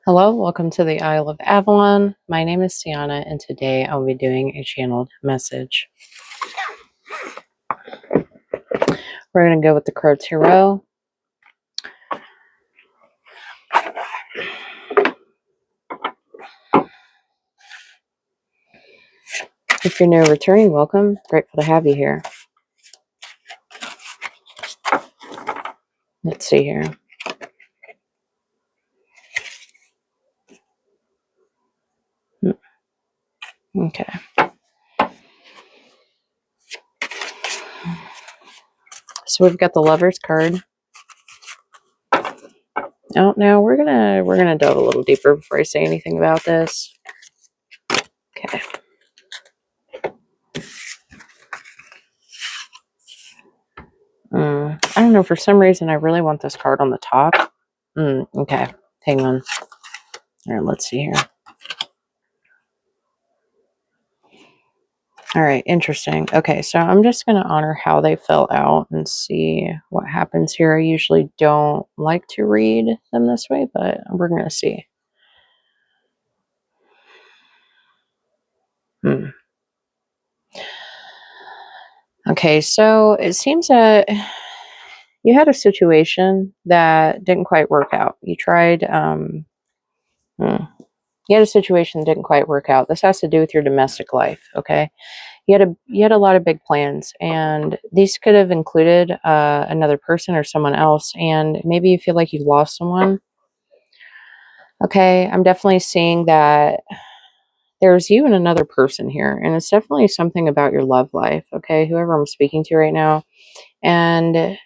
Hello, welcome to the Isle of Avalon. My name is Sienna, and today I'll be doing a channeled message. We're going to go with the Crow Tarot. If you're new or returning, welcome. Grateful to have you here. Let's see here. Okay. So we've got the Lover's card. Oh, now we're gonna delve a little deeper before I say anything about this. Okay. I don't know. For some reason, I really want this card on the top. Okay. Hang on. All right. Let's see here. All right, interesting. Okay, so I'm just going to honor how they fell out and see what happens here. I usually don't like to read them this way, but we're going to see. Okay, so it seems that you had a situation that didn't quite work out. You tried, you had a situation that didn't quite work out. This has to do with your domestic life, okay? You had a lot of big plans, and these could have included another person or someone else, and maybe you feel like you've lost someone. Okay, I'm definitely seeing that there's you and another person here, and it's definitely something about your love life, okay, whoever I'm speaking to right now. And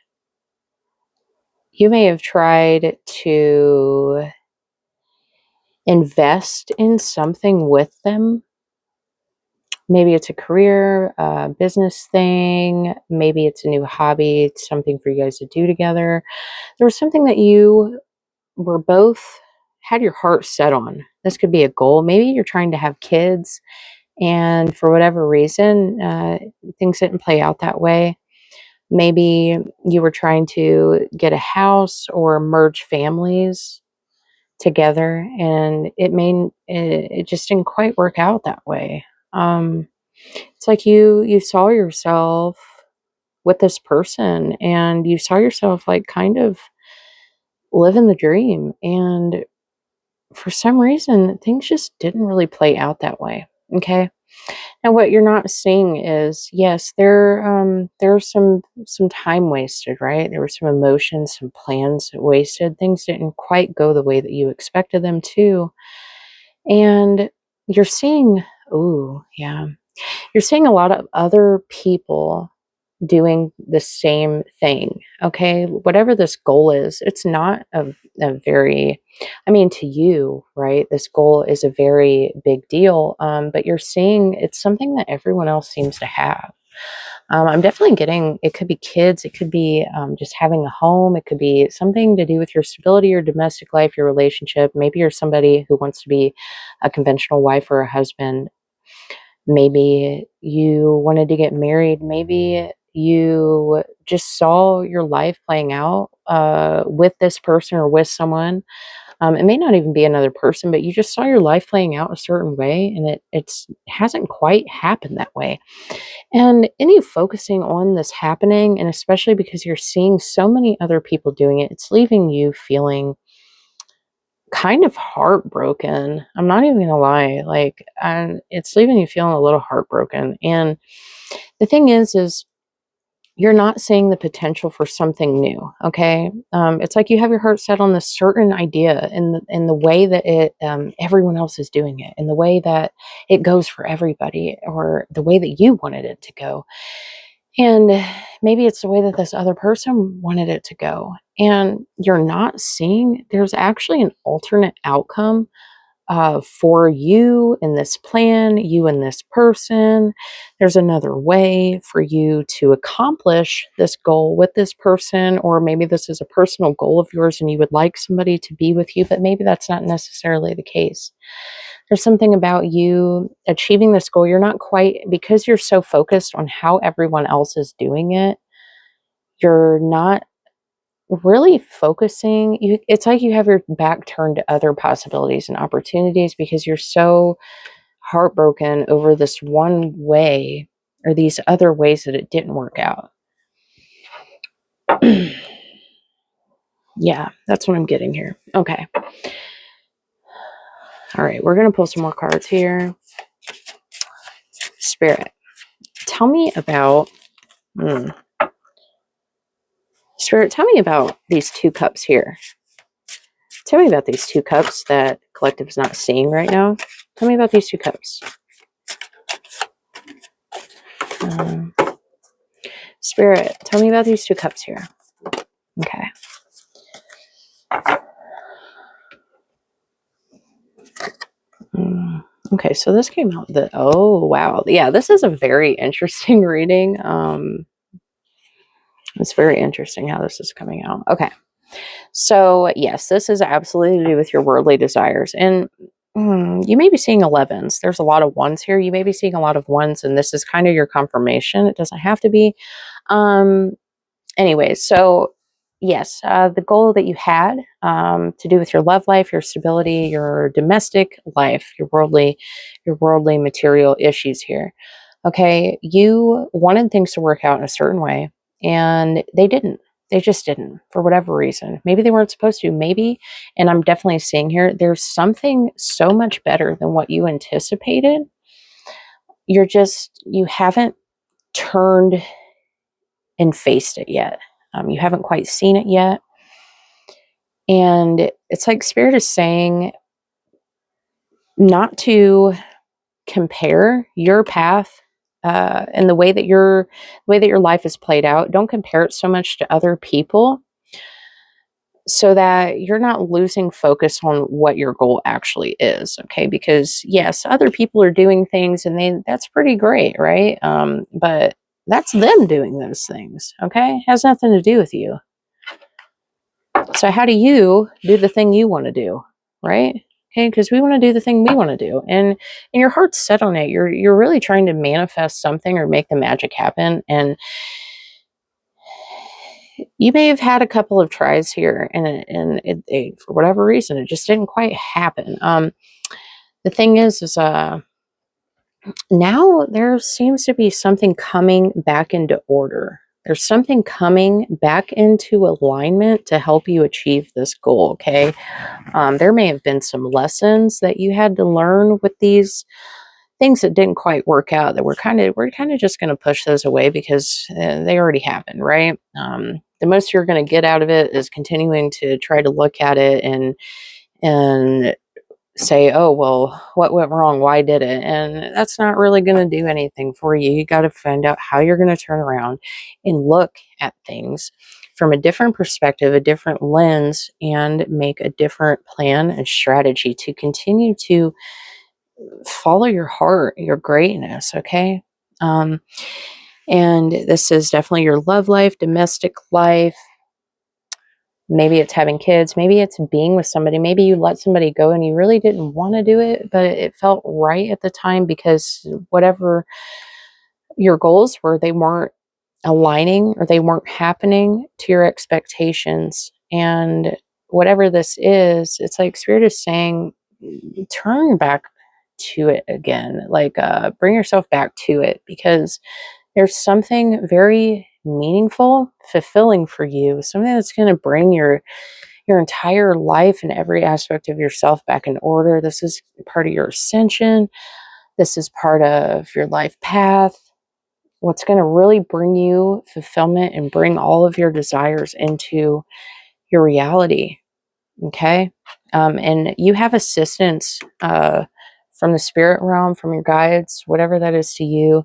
you may have tried to invest in something with them. Maybe it's a career, business thing. Maybe it's a new hobby. It's something for you guys to do together. There was something that you were both had your heart set on. This could be a goal. Maybe you're trying to have kids, and for whatever reason, things didn't play out that way. Maybe you were trying to get a house or merge families together, and it just didn't quite work out that way. It's like you saw yourself with this person, and you saw yourself like kind of living the dream, and for some reason things just didn't really play out that way. Okay. Now what you're not seeing is, yes, there's some time wasted, right? There were some emotions, some plans wasted. Things didn't quite go the way that you expected them to. And you're seeing, ooh, yeah. You're seeing a lot of other people doing the same thing. Okay. Whatever this goal is, it's not a very, I mean, to you, right? This goal is a very big deal. But you're seeing it's something that everyone else seems to have. I'm definitely getting, it could be kids, it could be just having a home, it could be something to do with your stability, your domestic life, your relationship. Maybe you're somebody who wants to be a conventional wife or a husband. Maybe you wanted to get married. Maybe you just saw your life playing out with this person or with someone. It may not even be another person, but you just saw your life playing out a certain way, and it hasn't quite happened that way. And in you focusing on this happening, and especially because you're seeing so many other people doing it, it's leaving you feeling kind of heartbroken. I'm not even gonna lie. Like, it's leaving you feeling a little heartbroken. And the thing is you're not seeing the potential for something new. Okay, it's like you have your heart set on this certain idea, in the way that it everyone else is doing it, in the way that it goes for everybody, or the way that you wanted it to go. And maybe it's the way that this other person wanted it to go. And you're not seeing there's actually an alternate outcome for you in this plan, you and this person. There's another way for you to accomplish this goal with this person, or maybe this is a personal goal of yours and you would like somebody to be with you, but maybe that's not necessarily the case. There's something about you achieving this goal. You're not quite, because you're so focused on how everyone else is doing it, you're not really focusing. It's like you have your back turned to other possibilities and opportunities because you're so heartbroken over this one way or these other ways that it didn't work out. Yeah, that's what I'm getting here. Okay. All right, we're going to pull some more cards here. Spirit, tell me about... Spirit, tell me about these 2 cups here. Tell me about these 2 cups that collective is not seeing right now. Tell me about these 2 cups. Spirit, tell me about these 2 cups here. Okay. Okay, so this came out oh, wow. Yeah, this is a very interesting reading. It's very interesting how this is coming out. Okay. So, yes, this is absolutely to do with your worldly desires. And you may be seeing 11s. There's a lot of ones here. You may be seeing a lot of ones, and this is kind of your confirmation. It doesn't have to be. Anyways, so yes, the goal that you had to do with your love life, your stability, your domestic life, your worldly material issues here. Okay, you wanted things to work out in a certain way, and they didn't. They just didn't for whatever reason. Maybe they weren't supposed to. Maybe, and I'm definitely seeing here, there's something so much better than what you anticipated. You haven't turned and faced it yet. You haven't quite seen it yet. And it's like Spirit is saying not to compare your path and the way that your life is played out. Don't compare it so much to other people, so that you're not losing focus on what your goal actually is. Okay, because yes, other people are doing things, and that's pretty great, right? But that's them doing those things. Okay, has nothing to do with you. So how do you do the thing you want to do, right? Okay, because we want to do the thing we want to do, and your heart's set on it. You're really trying to manifest something or make the magic happen, and you may have had a couple of tries here, and it for whatever reason it just didn't quite happen. The thing is now there seems to be something coming back into order. There's something coming back into alignment to help you achieve this goal, okay? There may have been some lessons that you had to learn with these things that didn't quite work out, that we're kind of just going to push those away because they already happened, right? The most you're going to get out of it is continuing to try to look at it and say, oh, well, what went wrong? Why did it? And that's not really going to do anything for you. You got to find out how you're going to turn around and look at things from a different perspective, a different lens, and make a different plan and strategy to continue to follow your heart, your greatness. Okay. Um, and this is definitely your love life, domestic life. Maybe it's having kids. Maybe it's being with somebody. Maybe you let somebody go and you really didn't want to do it, but it felt right at the time because whatever your goals were, they weren't aligning or they weren't happening to your expectations. And whatever this is, it's like Spirit is saying, turn back to it again. Like, bring yourself back to it because there's something very meaningful, fulfilling for you, something that's going to bring your entire life and every aspect of yourself back in order. This is part of your ascension. This is part of your life path. What's going to really bring you fulfillment and bring all of your desires into your reality. Okay. And you have assistance from the spirit realm, from your guides, whatever that is to you.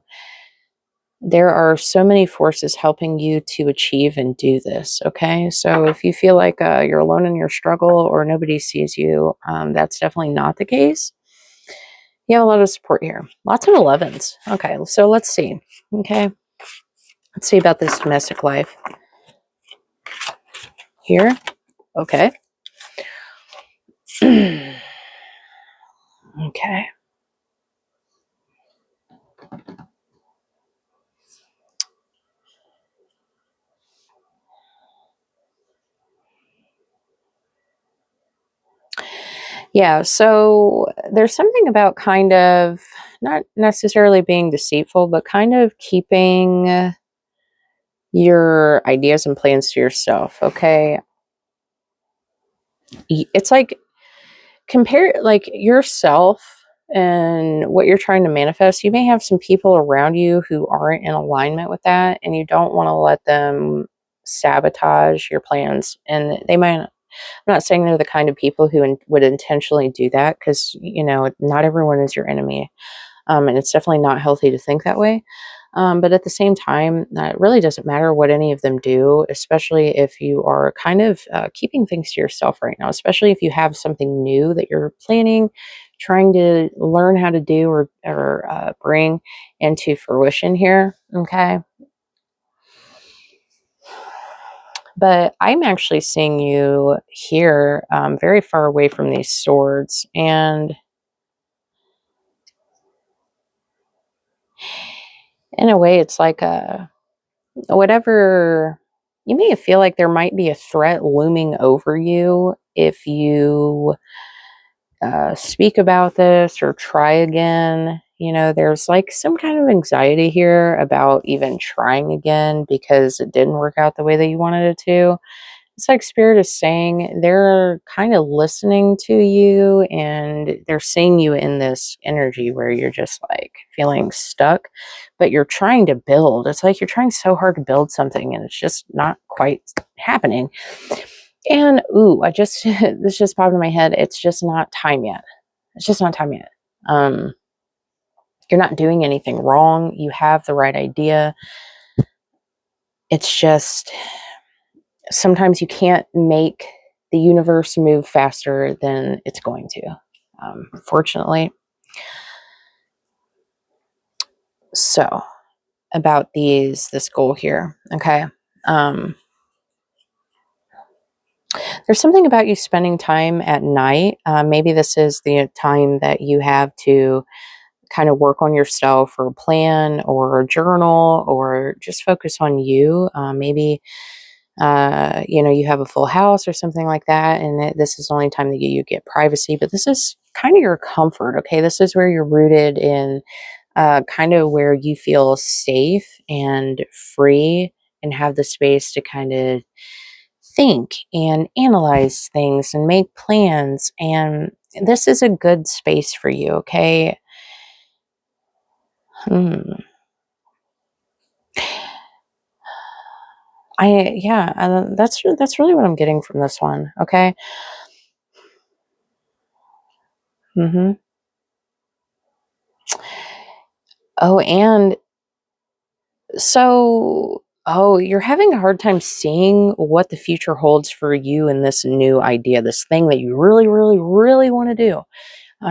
There are so many forces helping you to achieve and do this. Okay. So if you feel like you're alone in your struggle or nobody sees you, that's definitely not the case. You have a lot of support here. Lots of 11s. Okay. So let's see. Okay. Let's see about this domestic life here. Okay. Okay. Yeah, so there's something about kind of not necessarily being deceitful, but kind of keeping your ideas and plans to yourself, okay? It's like compare like yourself and what you're trying to manifest. You may have some people around you who aren't in alignment with that, and you don't want to let them sabotage your plans. And they might, I'm not saying they're the kind of people who would intentionally do that, because, not everyone is your enemy. And it's definitely not healthy to think that way. But at the same time, it really doesn't matter what any of them do, especially if you are kind of keeping things to yourself right now, especially if you have something new that you're planning, trying to learn how to do or bring into fruition here. Okay. But I'm actually seeing you here, very far away from these swords. And in a way, it's like whatever, you may feel like there might be a threat looming over you if you speak about this or try again. There's like some kind of anxiety here about even trying again because it didn't work out the way that you wanted it to. It's like Spirit is saying they're kind of listening to you, and they're seeing you in this energy where you're just like feeling stuck, but you're trying to build. It's like you're trying so hard to build something and it's just not quite happening. And ooh, this just popped in my head. It's just not time yet. It's just not time yet. Um, you're not doing anything wrong. You have the right idea. It's just sometimes you can't make the universe move faster than it's going to, fortunately. So, about this goal here, okay? Um, there's something about you spending time at night. Maybe this is the time that you have to kind of work on yourself or plan or journal or just focus on you. Maybe you have a full house or something like that, and this is the only time that you get privacy, but this is kind of your comfort. Okay, this is where you're rooted in, kind of where you feel safe and free and have the space to kind of think and analyze things and make plans, and this is a good space for you. Okay. Hmm. That's really what I'm getting from this one. Okay. Mm-hmm. Oh, and so, you're having a hard time seeing what the future holds for you in this new idea, this thing that you really, really, really want to do.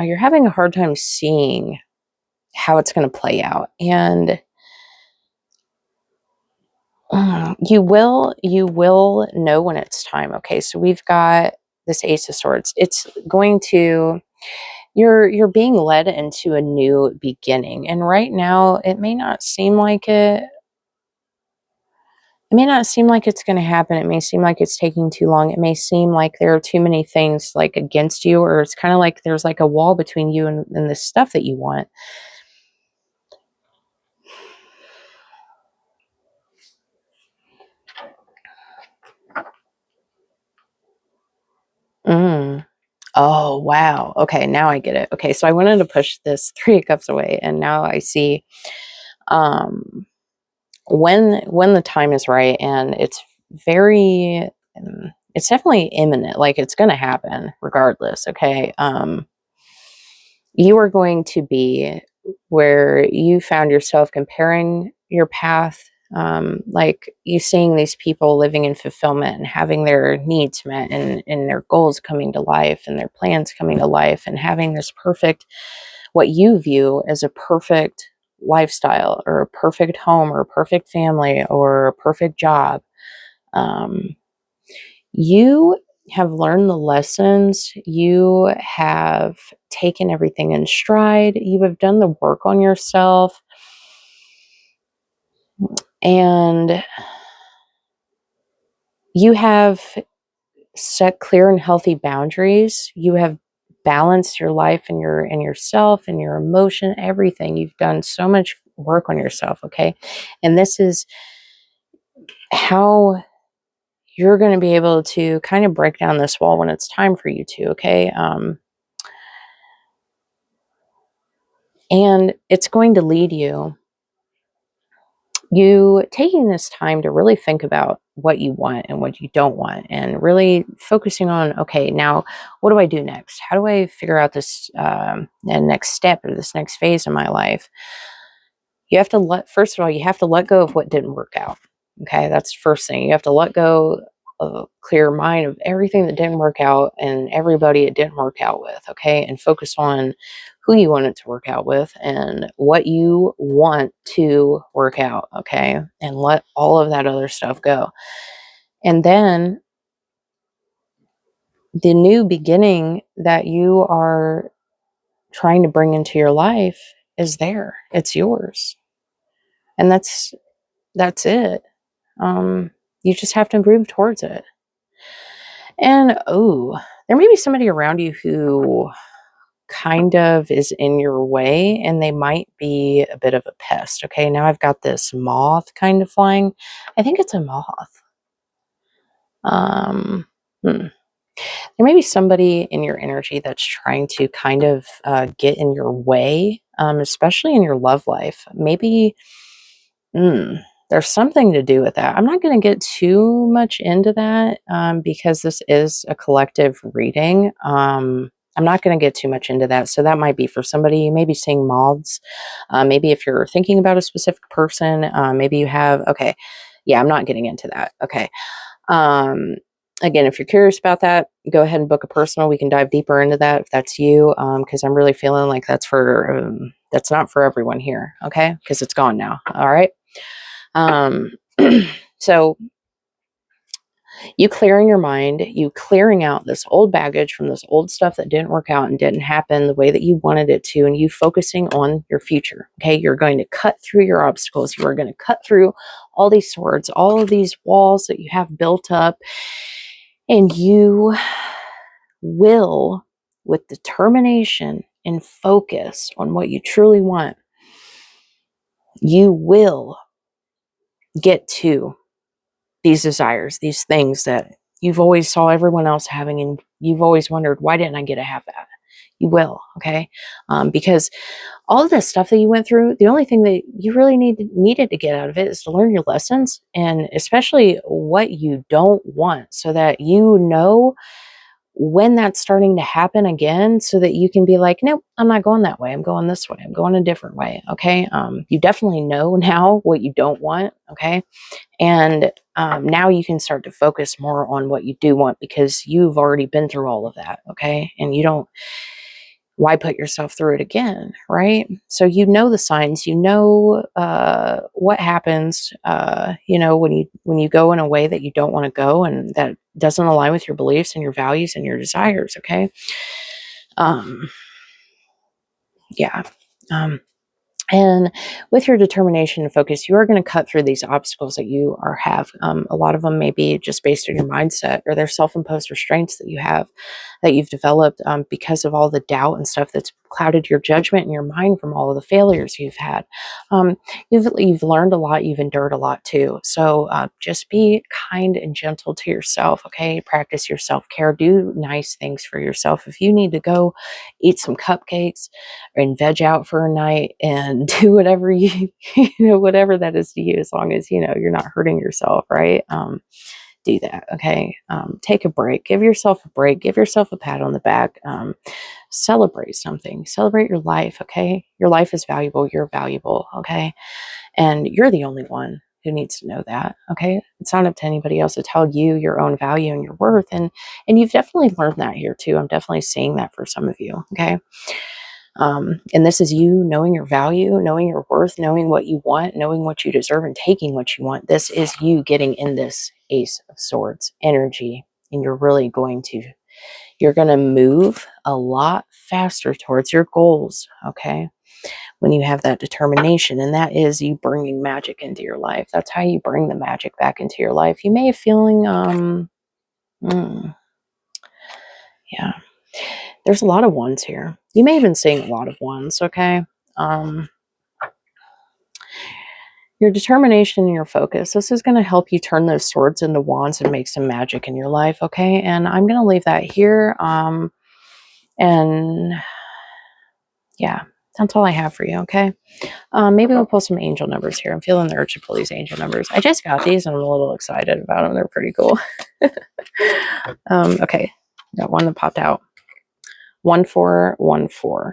You're having a hard time seeing how it's going to play out, and you will know when it's time. Okay, so we've got this Ace of Swords. It's going to you're being led into a new beginning, and right now it may not seem like it's going to happen. It may seem like it's taking too long. It may seem like there are too many things like against you, or it's kind of like there's like a wall between you and the stuff that you want. Mm. Oh, wow. Okay, now I get it. Okay, so I wanted to push this Three of Cups away, and now I see, um, when the time is right, and it's definitely imminent. Like it's going to happen regardless. Okay. You are going to be where you found yourself comparing your path, like you seeing these people living in fulfillment and having their needs met, and their goals coming to life and their plans coming to life, and having this perfect, what you view as a perfect lifestyle or a perfect home or a perfect family or a perfect job. Um, you have learned the lessons. You have taken everything in stride. You have done the work on yourself. And you have set clear and healthy boundaries. You have balanced your life and yourself and your emotion, everything. You've done so much work on yourself, okay? And this is how you're going to be able to kind of break down this wall when it's time for you to, okay? And it's going to lead you taking this time to really think about what you want and what you don't want, and really focusing on, okay, now what do I do next? How do I figure out this next step or this next phase in my life? You have to first of all, you have to let go of what didn't work out. Okay, that's the first thing. You have to let go of a clear mind of everything that didn't work out and everybody it didn't work out with. Okay, and focus on who you want it to work out with and what you want to work out. Okay, and let all of that other stuff go. And then the new beginning that you are trying to bring into your life is there. It's yours. And that's it. You just have to move towards it. And there may be somebody around you who kind of is in your way, and they might be a bit of a pest. Okay, now I've got this moth kind of flying. I think it's a moth. Um, hmm. There may be somebody in your energy that's trying to kind of get in your way, especially in your love life. Maybe there's something to do with that. I'm not going to get too much into that because this is a collective reading. I'm not going to get too much into that. So that might be for somebody. You may be seeing moths. Maybe if you're thinking about a specific person, maybe you have. Okay, yeah, I'm not getting into that. Okay. Um, Again, if you're curious about that, go ahead and book a personal. We can dive deeper into that if that's you, because I'm really feeling like that's not for everyone here. Okay, because it's gone now. All right. Um, so you clearing your mind, you clearing out this old baggage from this old stuff that didn't work out and didn't happen the way that you wanted it to, and you focusing on your future. Okay, you're going to cut through your obstacles. You are going to cut through all these swords, all of these walls that you have built up, and you will, with determination and focus on what you truly want, you will get to these desires, these things that you've always saw everyone else having, and you've always wondered, why didn't I get to have that? You will, okay? Because all of this stuff that you went through, the only thing that you really needed to get out of it is to learn your lessons, and especially what you don't want, so that you know when that's starting to happen again, so that you can be like, nope, I'm not going that way. I'm going this way. I'm going a different way. Okay. You definitely know now what you don't want. Okay. And now you can start to focus more on what you do want, because you've already been through all of that. Okay. And you don't, why put yourself through it again? Right. So you know the signs, you know what happens, when you go in a way that you don't want to go, and that doesn't align with your beliefs and your values and your desires. Okay. Um, yeah. Um, And with your determination and focus, you are going to cut through these obstacles that you have. A lot of them may be just based on your mindset, or they're self-imposed restraints that you have, that you've developed because of all the doubt and stuff that's clouded your judgment in your mind from all of the failures you've had. Um, you've learned a lot. You've endured a lot too. So just be kind and gentle to yourself. Okay, practice your self-care. Do nice things for yourself. If you need to go eat some cupcakes and veg out for a night and do whatever whatever that is to you, as long as you're not hurting yourself, right? Do that. Okay. Take a break, give yourself a break, give yourself a pat on the back. Celebrate something, celebrate your life. Okay, your life is valuable, you're valuable. Okay, and you're the only one who needs to know that. Okay, it's not up to anybody else to tell you your own value and your worth, and you've definitely learned that here too. I'm definitely seeing that for some of you. Okay. And this is you knowing your value, knowing your worth, knowing what you want, knowing what you deserve, and taking what you want. This is you getting in this Ace of Swords energy, and you're going to move a lot faster towards your goals. Okay. When you have that determination, and that is you bringing magic into your life. That's how you bring the magic back into your life. You may have feeling, yeah. There's a lot of ones here. You may have been seeing a lot of ones, okay? Your determination and your focus. This is going to help you turn those swords into wands and make some magic in your life, okay? And I'm going to leave that here. And yeah, that's all I have for you, okay? Maybe we'll pull some angel numbers here. I'm feeling the urge to pull these angel numbers. I just got these and I'm a little excited about them. They're pretty cool. Okay, got one that popped out. 1414.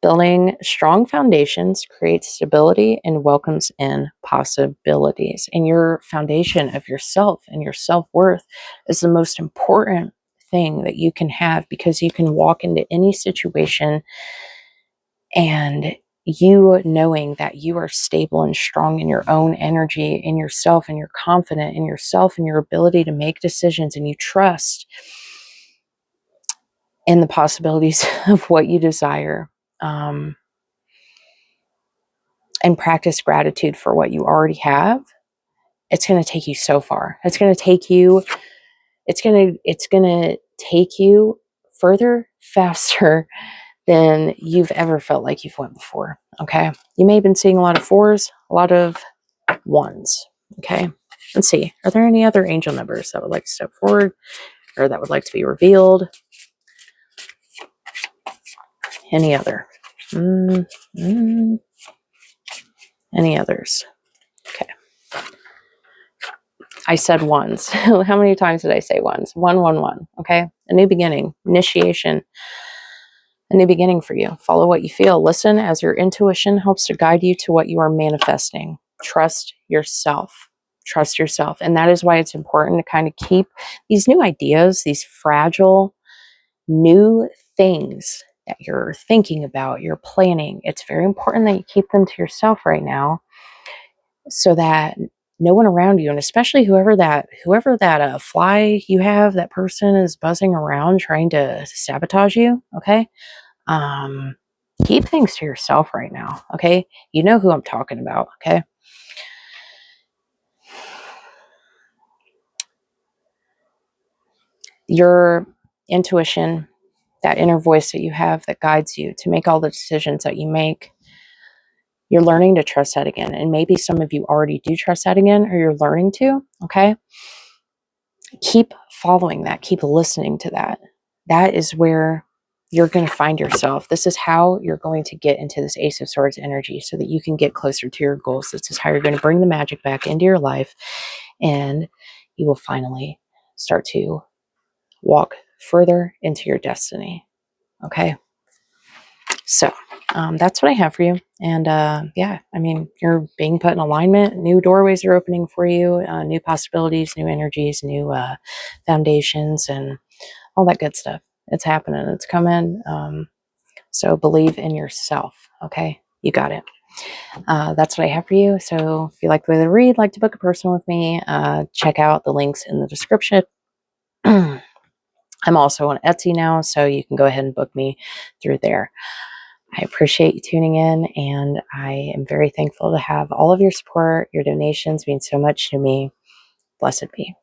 Building strong foundations creates stability and welcomes in possibilities. And your foundation of yourself and your self-worth is the most important thing that you can have, because you can walk into any situation and you knowing that you are stable and strong in your own energy, in yourself, and you're confident in yourself and your ability to make decisions, and you trust in the possibilities of what you desire. And practice gratitude for what you already have, it's going to take you so far. It's going to take you further, faster than you've ever felt like you've went before. Okay. You may have been seeing a lot of fours, a lot of ones. Okay. Let's see. Are there any other angel numbers that would like to step forward or that would like to be revealed? Any other? Any others? Okay. I said ones. How many times did I say ones? 111. Okay. A new beginning, initiation, a new beginning for you. Follow what you feel. Listen as your intuition helps to guide you to what you are manifesting. Trust yourself. Trust yourself. And that is why it's important to kind of keep these new ideas, these fragile new things that you're thinking about, you're planning. It's very important that you keep them to yourself right now, so that no one around you, and especially whoever that fly you have, that person is buzzing around trying to sabotage you, okay? Keep things to yourself right now, okay? You know who I'm talking about, okay? Your intuition, that inner voice that you have that guides you to make all the decisions that you make, you're learning to trust that again. And maybe some of you already do trust that again, or you're learning to, okay? Keep following that. Keep listening to that. That is where you're going to find yourself. This is how you're going to get into this Ace of Swords energy so that you can get closer to your goals. This is how you're going to bring the magic back into your life, and you will finally start to walk further into your destiny. Okay? So that's what I have for you. And yeah, I mean, you're being put in alignment. New doorways are opening for you, new possibilities, new energies, new foundations, and all that good stuff. It's happening. It's coming. So believe in yourself. Okay? You got it. That's what I have for you. So if you like the way they read, like to book a personal with me, check out the links in the description. I'm also on Etsy now, so you can go ahead and book me through there. I appreciate you tuning in, and I am very thankful to have all of your support. Your donations mean so much to me. Blessed be.